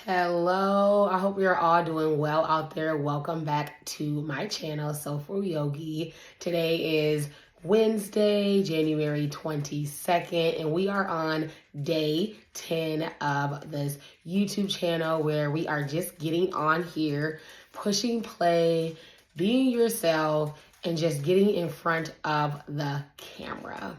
Hello, I hope you're all doing well out there. Welcome back to my channel, Soulful Yogi. Today is Wednesday, January 22nd, and we are on day 10 of this YouTube channel where we are just getting on here, pushing play, being yourself, and just getting in front of the camera.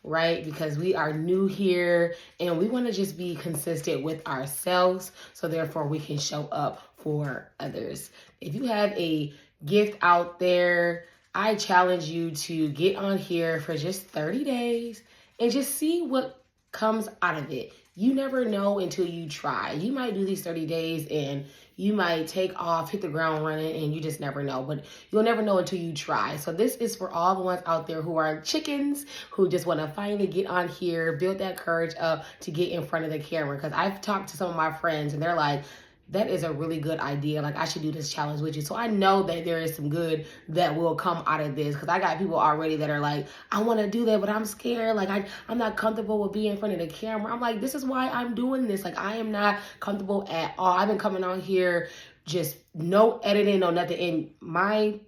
Right? Because we are new here and we want to just be consistent with ourselves so therefore we can show up for others. If you have a gift out there, I challenge you to get on here for just 30 days and just see what comes out of it. You never know until you try. You might do these 30 days and you might take off, hit the ground running, and you just never know. But you'll never know until you try. So this is for all the ones out there who are chickens, who just want to finally get on here, build that courage up to get in front of the camera. Because I've talked to some of my friends and they're like, that is a really good idea. Like, I should do this challenge with you. So I know that there is some good that will come out of this, because I got people already that are like, I want to do that, but I'm scared. Like, I'm not comfortable with being in front of the camera. I'm like, this is why I'm doing this. Like, I am not comfortable at all. I've been coming on here, just no editing, no nothing. And my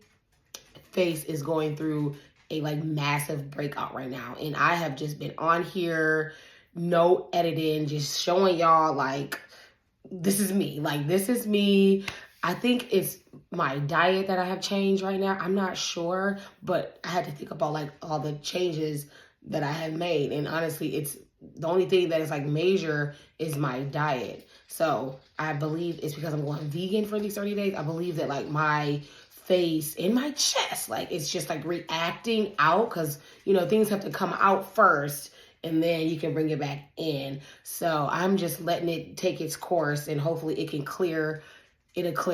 face is going through a massive breakout right now. And I have just been on here, no editing, just showing y'all this is me. This is me. I think it's my diet that I have changed right now. I'm not sure, but I had to think about all the changes that I have made. And honestly, it's the only thing that is major is my diet. So I believe it's because I'm going vegan for these 30 days. I believe that my face and my chest, it's just reacting out, because, things have to come out first and then you can bring it back in. So I'm just letting it take its course and hopefully it'll clear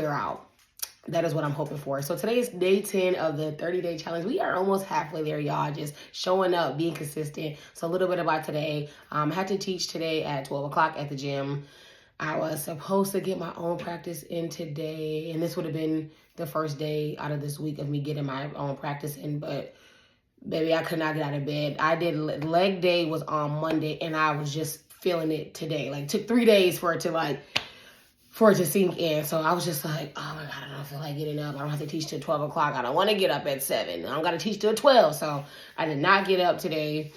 out. That is what I'm hoping for. So today is day 10 of the 30-day challenge. We are almost halfway there, y'all. Just showing up, being consistent. So a little bit about today. I had to teach today at 12 o'clock at the gym. I was supposed to get my own practice in today, and this would have been the first day out of this week of me getting my own practice in, but baby, I could not get out of bed. I did leg day was on Monday, and I was just feeling it today. It took 3 days for it to sink in. So I was just like, oh my God, I don't feel like getting up. I don't have to teach till 12 o'clock. I don't want to get up at 7. I don't got to teach till 12. So I did not get up today.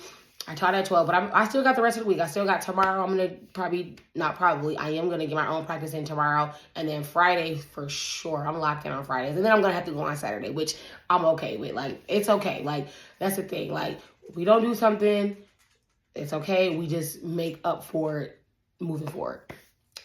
I taught at 12, but I still got the rest of the week. I still got tomorrow. I'm going to I am going to get my own practice in tomorrow. And then Friday, for sure, I'm locked in on Fridays. And then I'm going to have to go on Saturday, which I'm okay with. It's okay. That's the thing. We don't do something, it's okay. We just make up for it moving forward.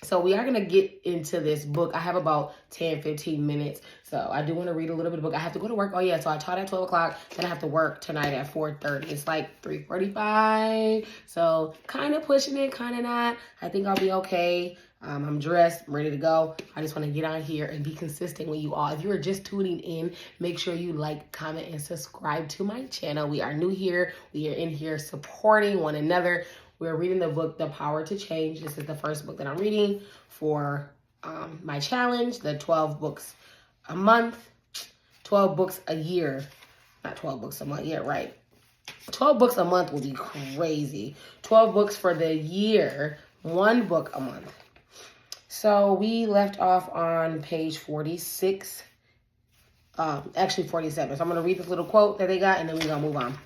So we are going to get into this book. I have about 10, 15 minutes. So I do want to read a little bit of the book. I have to go to work. Oh, yeah. So I taught at 12 o'clock. Then I have to work tonight at 4:30. It's 3:45. So kind of pushing it, kind of not. I think I'll be okay. I'm dressed. I'm ready to go. I just want to get on here and be consistent with you all. If you are just tuning in, make sure you like, comment, and subscribe to my channel. We are new here. We are in here supporting one another. We're reading the book, The Power to Change. This is the first book that I'm reading for my challenge, the 12 books a month, 12 books a year. Not 12 books a month, yeah, right. 12 books a month will be crazy. 12 books for the year, 1 book a month. So we left off on page 46, actually 47. So I'm going to read this little quote that they got, and then we're going to move on.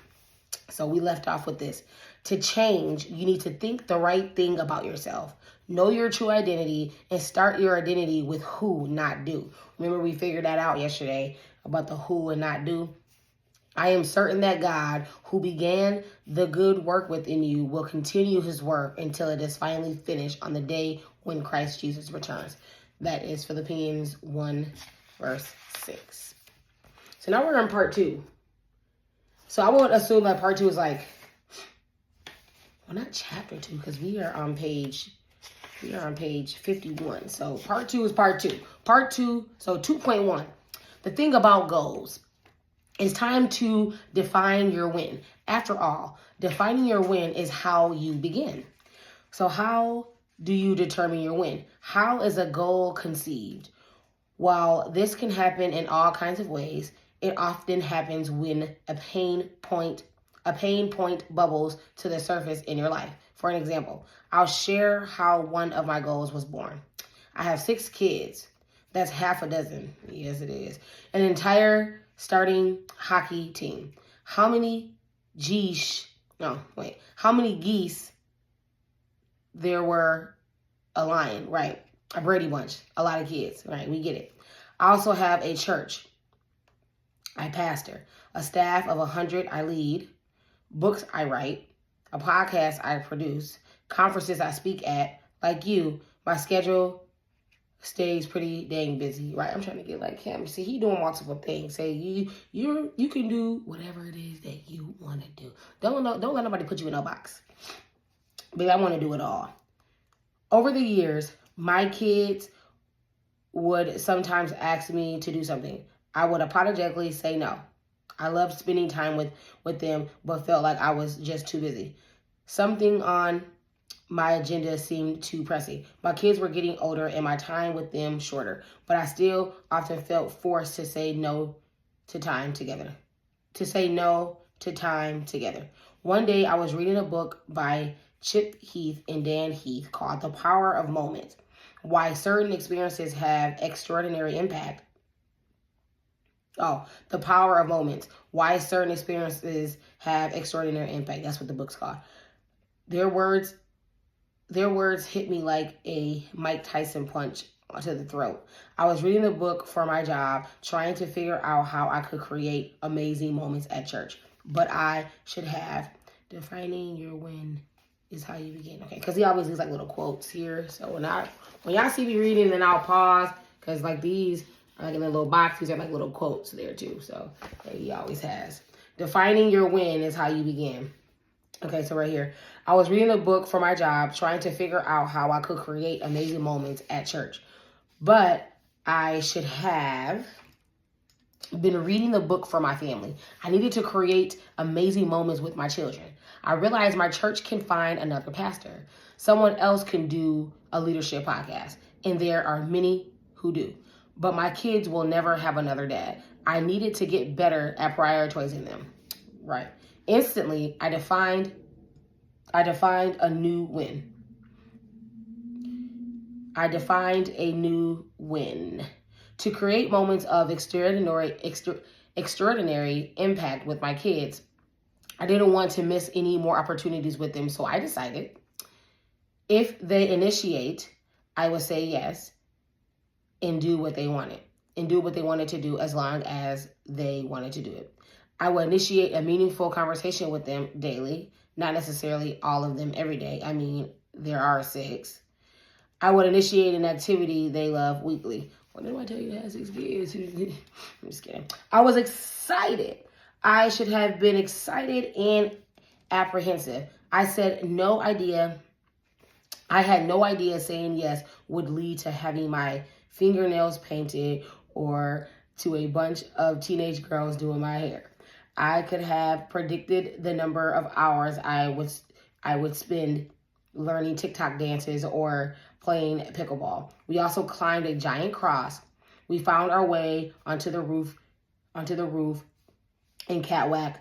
So we left off with this. To change, you need to think the right thing about yourself. Know your true identity and start your identity with who, not do. Remember, we figured that out yesterday about the who and not do. I am certain that God, who began the good work within you, will continue his work until it is finally finished on the day when Christ Jesus returns. That is Philippians 1, verse 6. So now we're on part 2. So I would assume that part 2 is well, not chapter 2, because we are on page 51. So part 2 is part 2. Part 2, so 2.1. The thing about goals. It's time to define your win. After all, defining your win is how you begin. So how do you determine your win? How is a goal conceived? While this can happen in all kinds of ways, it often happens when a pain point bubbles to the surface in your life. For an example, I'll share how one of my goals was born. I have 6 kids. That's half a dozen. Yes, it is. An entire starting hockey team. How many how many geese there were a lion, right? A Brady Bunch, a lot of kids, right? We get it. I also have a church. I pastor. A staff of 100 I lead. Books I write. A podcast I produce. Conferences I speak at. Like you, my schedule stays pretty dang busy, right? I'm trying to get like him. See, he doing multiple things. Say you can do whatever it is that you want to do. Don't let nobody put you in a box. But I want to do it all. Over the years, my kids would sometimes ask me to do something. I would apologetically say no. I loved spending time with them, but felt like I was just too busy. Something on my agenda seemed too pressing. My kids were getting older and my time with them shorter, but I still often felt forced to say no to time together. One day I was reading a book by Chip Heath and Dan Heath called The Power of Moments. Why certain experiences have extraordinary impact. Oh, The Power of Moments. Why certain experiences have extraordinary impact. That's what the book's called. Their words hit me like a Mike Tyson punch to the throat. I was reading the book for my job, trying to figure out how I could create amazing moments at church. But I should have defining your win is how you begin. Okay, because he always leaves like little quotes here. So when y'all see me reading, then I'll pause because like these are like in a little box. These are like little quotes there too. So he always has. Defining your win is how you begin. Okay, so right here, I was reading a book for my job, trying to figure out how I could create amazing moments at church. But I should have been reading the book for my family. I needed to create amazing moments with my children. I realized my church can find another pastor. Someone else can do a leadership podcast. And there are many who do. But my kids will never have another dad. I needed to get better at prioritizing them. Right. Instantly, I defined a new win. To create moments of extraordinary impact with my kids. I didn't want to miss any more opportunities with them, so I decided if they initiate, I would say yes and do what they wanted to do as long as they wanted to do it. I will initiate a meaningful conversation with them daily, not necessarily all of them every day. I mean, there are 6. I would initiate an activity they love weekly. When did I tell you to have 6 kids? I'm just kidding. I was excited. I should have been excited and apprehensive. I had no idea saying yes would lead to having my fingernails painted or to a bunch of teenage girls doing my hair. I could have predicted the number of hours I would spend learning TikTok dances or playing pickleball. We also climbed a giant cross. We found our way onto the roof and catwalk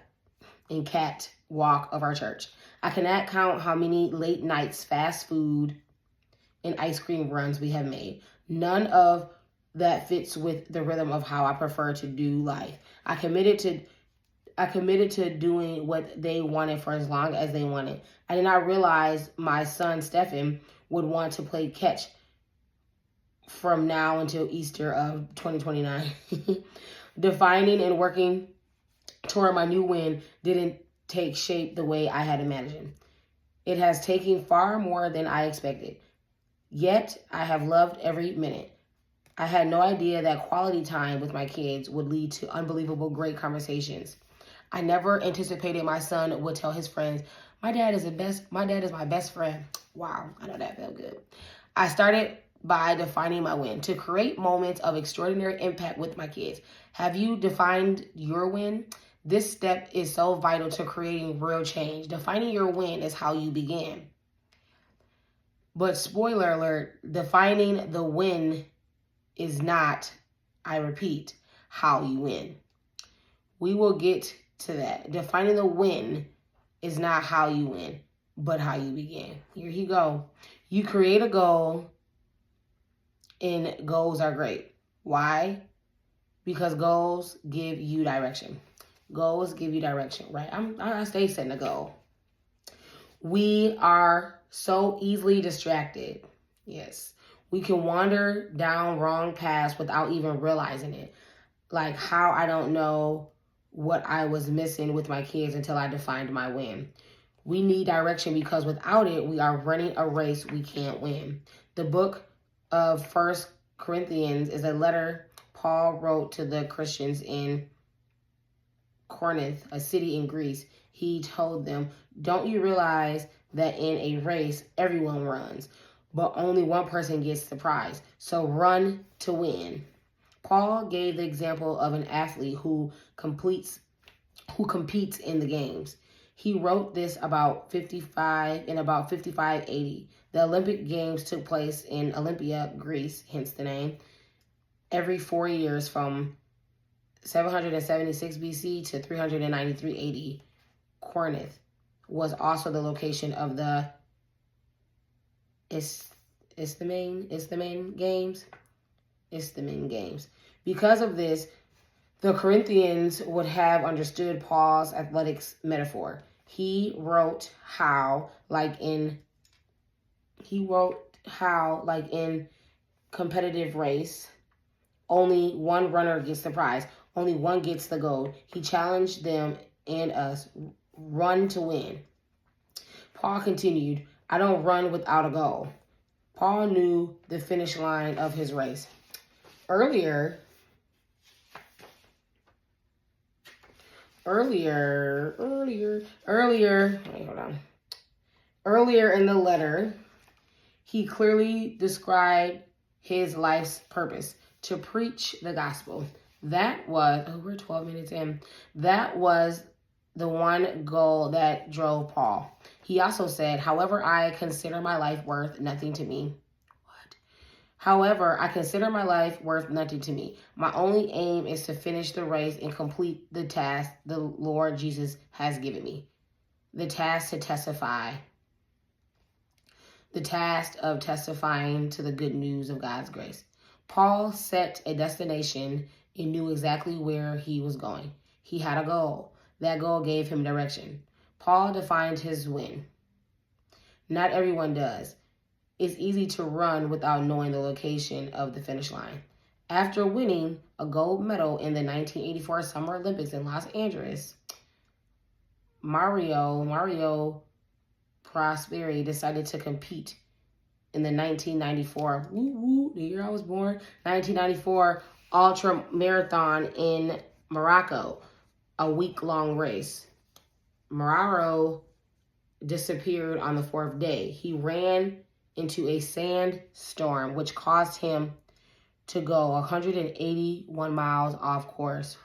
of our church. I cannot count how many late nights, fast food, and ice cream runs we have made. None of that fits with the rhythm of how I prefer to do life. I committed to doing what they wanted for as long as they wanted. I did not realize my son, Stephen, would want to play catch from now until Easter of 2029. Defining and working toward my new win didn't take shape the way I had imagined. It has taken far more than I expected. Yet, I have loved every minute. I had no idea that quality time with my kids would lead to unbelievable great conversations. I never anticipated my son would tell his friends, my dad is my best friend. Wow, I know that felt good. I started by defining my win, to create moments of extraordinary impact with my kids. Have you defined your win? This step is so vital to creating real change. Defining your win is how you begin. But spoiler alert, defining the win is not, I repeat, how you win. We will get to that. Defining the win is not how you win, but how you begin. Here you go. You create a goal and goals are great. Why? Because goals give you direction. Goals give you direction, right? I stay setting a goal. We are so easily distracted. Yes. We can wander down wrong paths without even realizing it. Like how I don't know what I was missing with my kids until I defined my win. We need direction because without it, we are running a race we can't win. The book of First Corinthians is a letter Paul wrote to the Christians in Corinth, a city in Greece. He told them, don't you realize that in a race, everyone runs, but only one person gets the prize. So run to win. Paul gave the example of an athlete who competes in the games. He wrote this about 55 AD. The Olympic Games took place in Olympia, Greece, hence the name, every 4 years from 776 BC to 393 AD. Corinth was also the location of the Isthmian Games. Because of this, the Corinthians would have understood Paul's athletics metaphor. He wrote how, like in competitive race, only one runner gets the prize. Only one gets the gold. He challenged them and us, run to win. Paul continued, I don't run without a goal. Paul knew the finish line of his race. Earlier in the letter, he clearly described his life's purpose, to preach the gospel. That was, we're 12 minutes in. That was the one goal that drove Paul. He also said, however, I consider my life worth nothing to me. However, I consider my life worth nothing to me. My only aim is to finish the race and complete the task the Lord Jesus has given me. The task to testify. The task of testifying to the good news of God's grace. Paul set a destination and knew exactly where he was going. He had a goal. That goal gave him direction. Paul defined his win. Not everyone does. It's easy to run without knowing the location of the finish line. After winning a gold medal in the 1984 Summer Olympics in Los Angeles, Mario Prosperi decided to compete in the 1994, the year I was born, 1994 ultra marathon in Morocco, a week-long race. Mario disappeared on the fourth day. He ran into a sandstorm, which caused him to go 181 miles off course.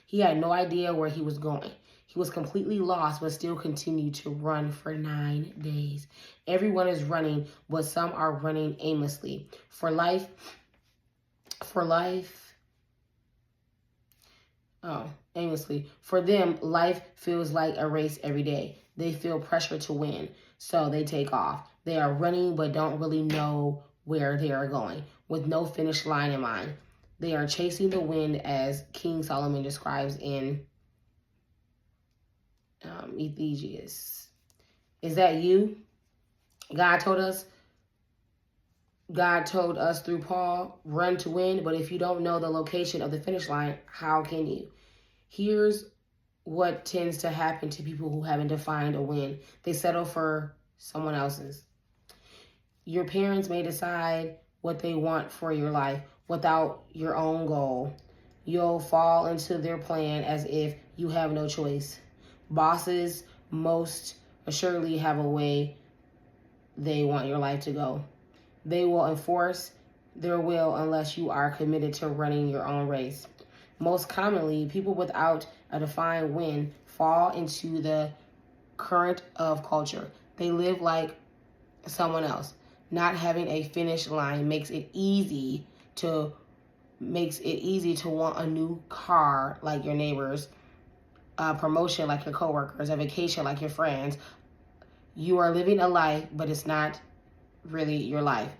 He had no idea where he was going. He was completely lost, but still continued to run for 9 days. Everyone is running, but some are running aimlessly. Aimlessly. For them, life feels like a race every day. They feel pressure to win, so they take off. They are running, but don't really know where they are going, with no finish line in mind. They are chasing the wind, as King Solomon describes in Ecclesiastes. Is that you? God told us through Paul, run to win, but if you don't know the location of the finish line, how can you? Here's what tends to happen to people who haven't defined a win. They settle for someone else's. Your parents may decide what they want for your life without your own goal. You'll fall into their plan as if you have no choice. Bosses most assuredly have a way they want your life to go. They will enforce their will unless you are committed to running your own race. Most commonly, people without a defined win fall into the current of culture. They live like someone else. Not having a finish line makes it easy to want a new car like your neighbors, a promotion like your coworkers, a vacation like your friends. You are living a life, but it's not really your life.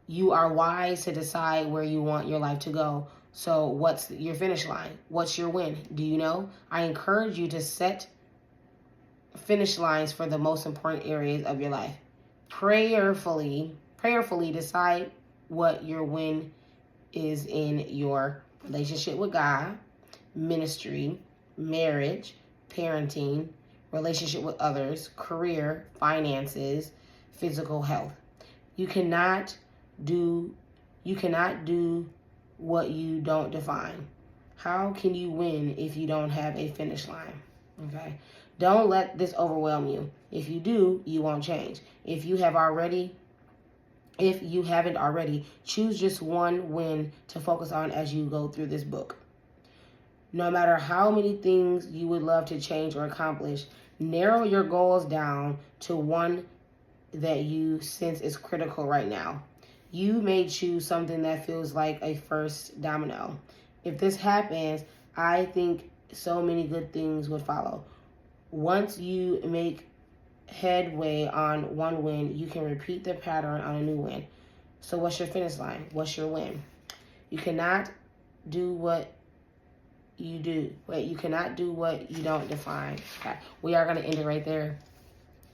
You are wise to decide where you want your life to go. So what's your finish line? What's your win? Do you know? I encourage you to set finish lines for the most important areas of your life. Prayerfully decide what your win is in your relationship with God, ministry, marriage, parenting, relationship with others, career, finances, physical health. You cannot do what you don't define. How can you win if you don't have a finish line? Okay? Don't let this overwhelm you. If you do, you won't change. If you haven't already, choose just one win to focus on as you go through this book. No matter how many things you would love to change or accomplish, narrow your goals down to one that you sense is critical right now. You may choose something that feels like a first domino. If this happens, I think so many good things would follow. Once you make headway on one win, you can repeat the pattern on a new win. So what's your finish line? What's your win? You cannot do what you do. You cannot do what you don't define. Okay. We are going to end it right there.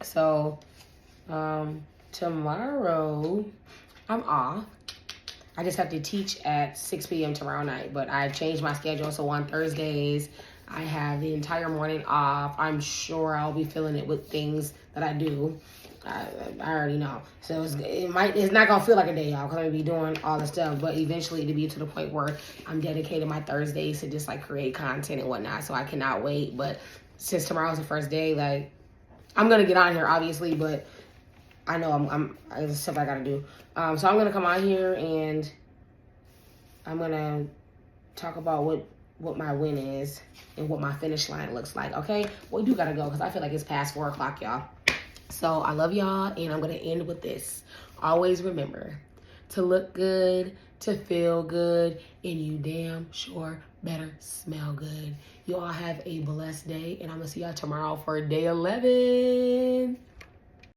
So tomorrow I'm off. I just have to teach at 6 p.m. tomorrow night, but I changed my schedule. So on Thursdays, I have the entire morning off. I'm sure I'll be filling it with things that I do. I already know. So it's not gonna feel like a day off because I'm gonna be doing all the stuff, but eventually it'll be to the point where I'm dedicating my Thursdays to just like create content and whatnot. So I cannot wait. But since tomorrow's the first day, like I'm gonna get on here obviously, but I know there's stuff I gotta do. So I'm gonna come on here and I'm gonna talk about what my win is and what my finish line looks like. Okay, we do gotta go because I feel like it's past 4 o'clock, y'all. So I love y'all, and I'm going to end with this. Always remember to look good, to feel good, and you damn sure better smell good. You all have a blessed day, and I'm going to see y'all tomorrow for day 11.